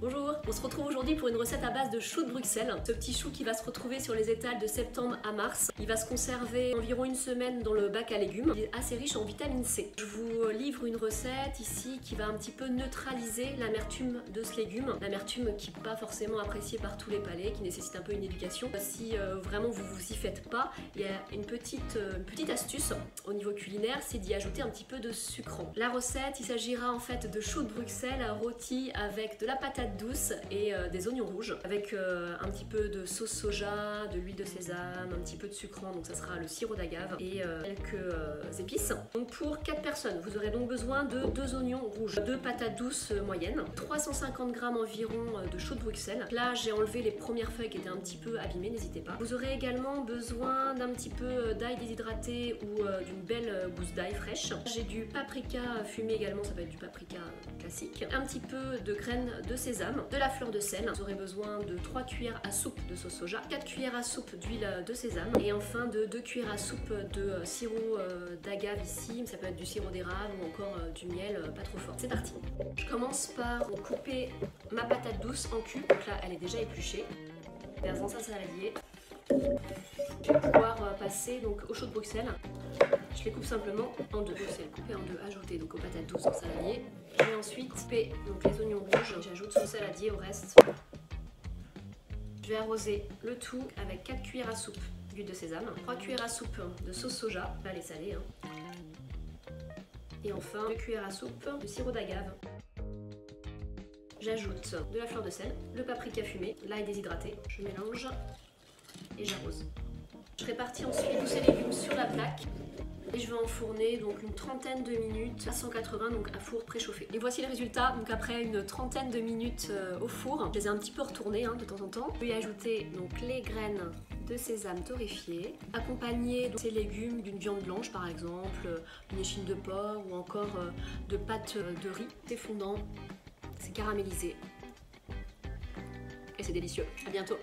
Bonjour, on se retrouve aujourd'hui pour une recette à base de chou de Bruxelles. Ce petit chou qui va se retrouver sur les étals de septembre à mars. Il va se conserver environ une semaine dans le bac à légumes. Il est assez riche en vitamine C. Je vous livre une recette ici qui va un petit peu neutraliser l'amertume de ce légume. L'amertume qui n'est pas forcément appréciée par tous les palais, qui nécessite un peu une éducation. Si vraiment vous vous y faites pas, il y a une petite astuce au niveau culinaire, c'est d'y ajouter un petit peu de sucrant. La recette, il s'agira en fait de chou de Bruxelles rôti avec de la patate douce et des oignons rouges avec un petit peu de sauce soja, de l'huile de sésame, un petit peu de sucrant, donc ça sera le sirop d'agave et quelques épices. Donc pour 4 personnes, vous aurez donc besoin de 2 oignons rouges, 2 patates douces moyennes, 350 g environ de chou de Bruxelles. Là j'ai enlevé les premières feuilles qui étaient un petit peu abîmées, n'hésitez pas. Vous aurez également besoin d'un petit peu d'ail déshydraté ou d'une belle gousse d'ail fraîche. J'ai du paprika fumé également, ça peut être du paprika classique, un petit peu de graines de sésame, de la fleur de sel. Vous aurez besoin de 3 cuillères à soupe de sauce soja, 4 cuillères à soupe d'huile de sésame et enfin de 2 cuillères à soupe de sirop d'agave ici, ça peut être du sirop d'érable ou encore du miel pas trop fort. C'est parti. Je commence par couper ma patate douce en cubes, donc là elle est déjà épluchée. Dans un saladier. Je vais pouvoir passer donc au chou de Bruxelles. Je les coupe simplement en deux. C'est coupé en deux, ajouter donc aux patates douces au saladier. Je vais ensuite couper donc les oignons rouges. J'ajoute ce saladier au reste. Je vais arroser le tout avec 4 cuillères à soupe d'huile de sésame, 3 cuillères à soupe de sauce soja, là elle est salée, et enfin 2 cuillères à soupe de sirop d'agave. J'ajoute de la fleur de sel, le paprika fumé, l'ail déshydraté. Je mélange et j'arrose. Je répartis ensuite tous ces légumes sur la plaque et je vais enfourner donc une trentaine de minutes à 180, donc à four préchauffé. Et voici le résultat, donc après une trentaine de minutes au four. Je les ai un petit peu retournés de temps en temps. Je vais ajouter donc les graines de sésame torréfiées, accompagner donc ces légumes d'une viande blanche par exemple, une échine de porc ou encore de pâte de riz. C'est fondant, c'est caramélisé et c'est délicieux. À bientôt.